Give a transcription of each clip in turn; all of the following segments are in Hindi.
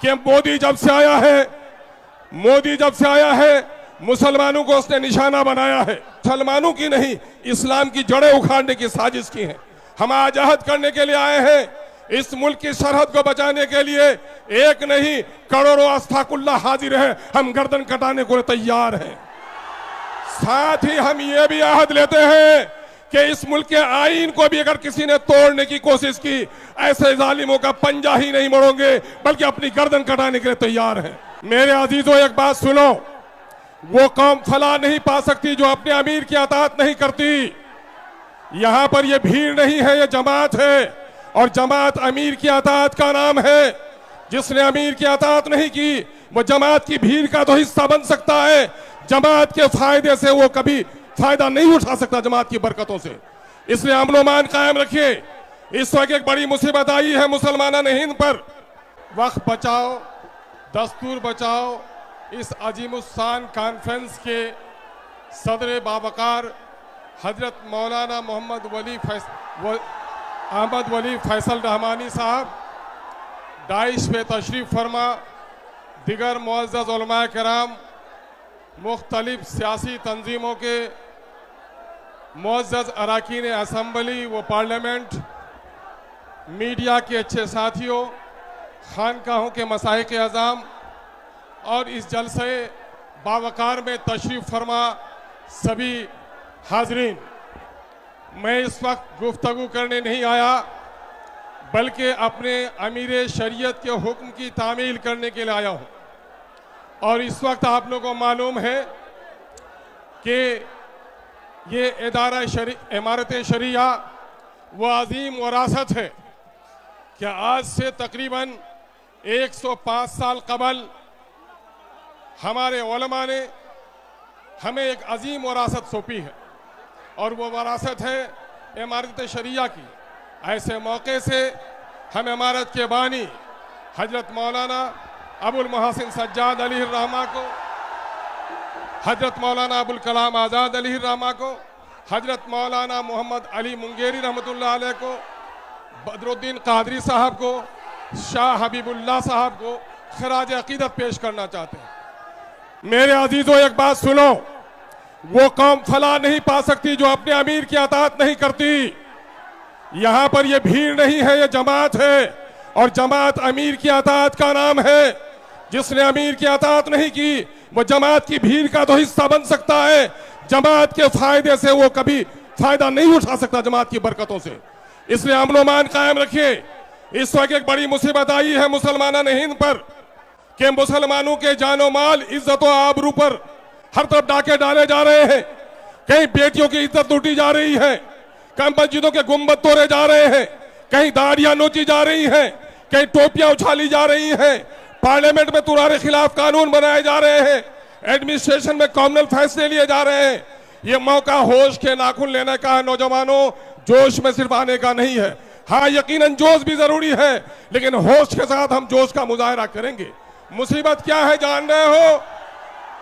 कि मोदी जब से आया है मुसलमानों को उसने निशाना बनाया है। मुसलमानों की नहीं, इस्लाम की जड़ें उखाड़ने की साजिश की है। हम आजाद करने के लिए आए हैं, इस मुल्क की सरहद को बचाने के लिए एक नहीं करोड़ों अस्ताकुल्ला हाजिर है। हम गर्दन कटाने को तैयार हैं। साथ ही हम ये भी अहद लेते हैं कि इस मुल्क के आईन को भी अगर किसी ने तोड़ने की कोशिश की, ऐसे जालिमों का पंजा ही नहीं मोड़ोगे बल्कि अपनी गर्दन कटाने के लिए तैयार हैं। मेरे अजीजों, एक बात सुनो, वो कौम फलाह नहीं पा सकती जो अपने अमीर की अताअत नहीं करती। यहां पर ये भीड़ नहीं है, ये जमात है, और जमात अमीर की अताअत का नाम है। जिसने अमीर की अताअत नहीं की वो जमात की भीड़ का तो हिस्सा बन सकता है, जमात के फायदे से वो कभी फायदा नहीं उठा सकता, जमात की बरकतों से। इसलिए अमन-ओ-मान कायम रखिए। इस वक्त एक बड़ी मुसीबत आई है मुसलमानान हिंद पर। वक्त बचाओ, दस्तूर बचाओ इस अजीमुस्शान कॉन्फ्रेंस के सदर बावकार हजरत मौलाना अहमद वली फैसल रहमानी साहब दाइश पे तशरीफ फरमा, दिगर मुअज़्ज़ज़ उलमा किराम, मुख्तलिफ सियासी तंजीमों के मुअज़्ज़ज़ अरकान असम्बली व पार्लियामेंट, मीडिया के अच्छे साथियों, खानकाहों के मसाइक अज़ाम और इस जलसे बावकार में तशरीफ फरमा सभी हाजरीन, मैं इस वक्त गुफ्तगू करने नहीं आया बल्कि अपने अमीर शरीयत के हुक्म की तामील करने के लिए आया हूँ। और इस वक्त आप लोगों को मालूम है कि ये इमारत शरिया वो अजीम वरासत है कि आज से तकरीबन 105 साल कबल हमारे उलमा ने हमें एक अजीम वरासत सौंपी है, और वो वरासत है इमारत शरिया की। ऐसे मौके से हम इमारत के बानी हजरत मौलाना अबुल मोहसिन सज्जाद अलैहिर्रहमा को, हजरत मौलाना अबुल कलाम आज़ाद अलैहिर्रहमा को, हजरत मौलाना मोहम्मद अली मुंगेरी रहमतुल्लाह अलैह को, बदरुद्दीन कादरी साहब को, शाह हबीबुल्लाह साहब को खराज अकीदत पेश करना चाहते हैं। मेरे अजीजों, एक बात सुनो, वो कौम फलाह नहीं पा सकती जो अपने अमीर की अताअत नहीं करती। यहां पर ये भीड़ नहीं है, ये जमात है, और जमात अमीर की अताअत का नाम है। जिसने अमीर की अताअत नहीं की वो जमात की भीड़ का तो हिस्सा बन सकता है, जमात के फायदे से वो कभी फायदा नहीं उठा सकता, जमात की बरकतों से। इसलिए अमन-ओ-मान कायम रखिए। इस वक्त एक बड़ी मुसीबत आई है मुसलमानान हिंद पर कि मुसलमानों के जानो माल, इज्जत और आबरू पर हर तरफ डाके डाले जा रहे हैं। कहीं बेटियों की इज्जत लूटी जा रही है, कहीं मस्जिदों के गुंबद तोड़े जा रहे हैं, कहीं दाढ़ियां नोची जा रही हैं, कहीं टोपियां उछाली जा रही हैं, पार्लियामेंट में तुम्हारे खिलाफ कानून बनाए जा रहे हैं, एडमिनिस्ट्रेशन में कॉमनल फैसले लिए जा रहे हैं। ये मौका होश के नाखून लेने का है नौजवानों, जोश में सिर्फ आने का नहीं है। हाँ, यकीनन जोश भी जरूरी है, लेकिन होश के साथ हम जोश का मुजाहरा करेंगे। मुसीबत क्या है जान रहे हो?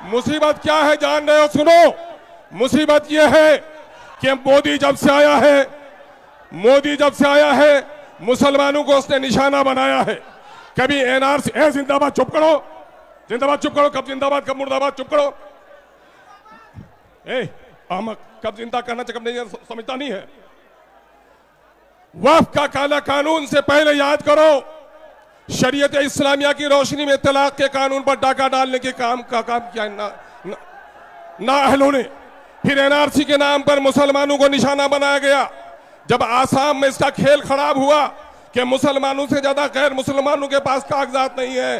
मुसीबत क्या है जान रहे हो? सुनो, मुसीबत यह है कि मोदी जब से आया है मुसलमानों को उसने निशाना बनाया है। कभी एनआरसी, जिंदाबाद, चुप करो, जिंदाबाद चुप करो, कब जिंदाबाद कब मुर्दाबाद, चुप करो। अहमक, कब जिंदा करना चाहिए कब नहीं समझता नहीं है। वक्फ का काला कानून से पहले याद करो, शरीयत इस्लामिया की रोशनी में तलाक के कानून पर डाका डालने के काम किया ना अहलों ने। फिर एनआरसी के नाम पर मुसलमानों को निशाना बनाया गया। जब आसाम में इसका खेल खराब हुआ कि मुसलमानों से ज्यादा गैर मुसलमानों के पास कागजात नहीं है,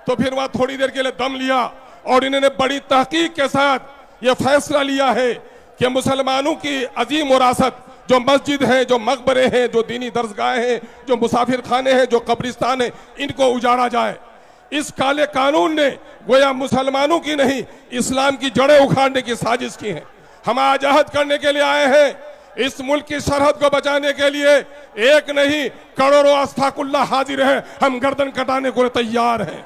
तो फिर वह थोड़ी देर के लिए दम लिया और इन्होंने बड़ी तहकीक के साथ यह फैसला लिया है कि मुसलमानों की अजीम विरासत, जो मस्जिद है, जो मकबरे हैं, जो दीनी दरसगाह हैं, जो मुसाफिर खाने हैं, जो कब्रिस्तान है, इनको उजाड़ा जाए। इस काले कानून ने गोया मुसलमानों की नहीं, इस्लाम की जड़ें उखाड़ने की साजिश की है। हम आजाद करने के लिए आए हैं, इस मुल्क की सरहद को बचाने के लिए एक नहीं करोड़ों अस्ताकुल्ला हाजिर है। हम गर्दन कटाने को तैयार हैं।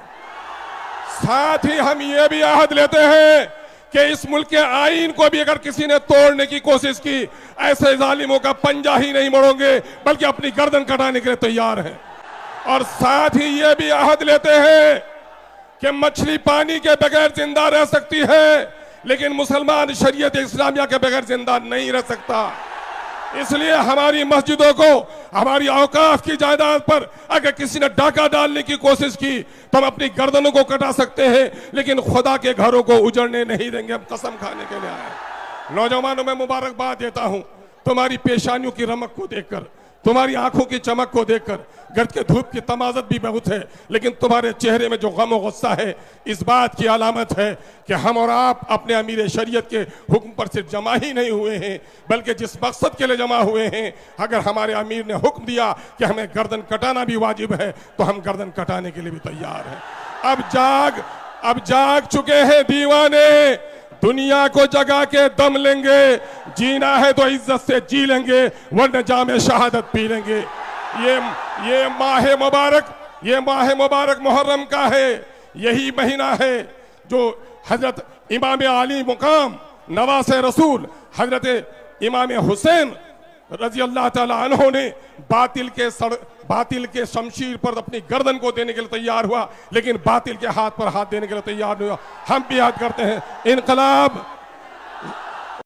साथ ही हम ये भी अहद लेते हैं कि इस मुल्क के आईन को भी अगर किसी ने तोड़ने की कोशिश की, ऐसे जालिमों का पंजा ही नहीं मोड़ोगे बल्कि अपनी गर्दन कटाने के लिए तैयार हैं। और साथ ही ये भी अहद लेते हैं कि मछली पानी के बगैर जिंदा रह सकती है, लेकिन मुसलमान शरीयत इस्लामिया के बगैर जिंदा नहीं रह सकता। इसलिए हमारी मस्जिदों को, हमारी औकाफ की जायदाद पर अगर किसी ने डाका डालने की कोशिश की तो हम अपनी गर्दनों को कटा सकते हैं, लेकिन खुदा के घरों को उजड़ने नहीं देंगे। हम कसम खाने के लिए आए। नौजवानों में मुबारकबाद देता हूं तुम्हारी पेशानियों की रमक को देखकर, तुम्हारी आंखों की चमक को देखकर। गर्द के धूप की तमाजत भी बहुत है, लेकिन तुम्हारे चेहरे में जो गम और गुस्सा है, इस बात की अलामत है कि हम और आप अपने अमीर शरीयत के हुक्म पर सिर्फ जमा ही नहीं हुए हैं, बल्कि जिस मकसद के लिए जमा हुए हैं। अगर हमारे अमीर ने हुक्म दिया कि हमें गर्दन कटाना भी वाजिब है, तो हम गर्दन कटाने के लिए भी तैयार हैं। अब जाग चुके हैं दीवाने, दुनिया को जगा के दम लेंगे। जीना है तो इज्जत से जी लेंगे, वरना जामे शहादत पी लेंगे। ये माह मुबारक मुहर्रम का है। यही महीना है जो हजरत इमाम आली मुकाम नवासे रसूल हजरत इमाम हुसैन रजी अल्लाह ताला अन्हो ने बातिल के शमशीर पर अपनी गर्दन को देने के लिए तैयार हुआ, लेकिन बातिल के हाथ पर हाथ देने के लिए तैयार नहीं हुआ। हम भी याद करते हैं इनकलाब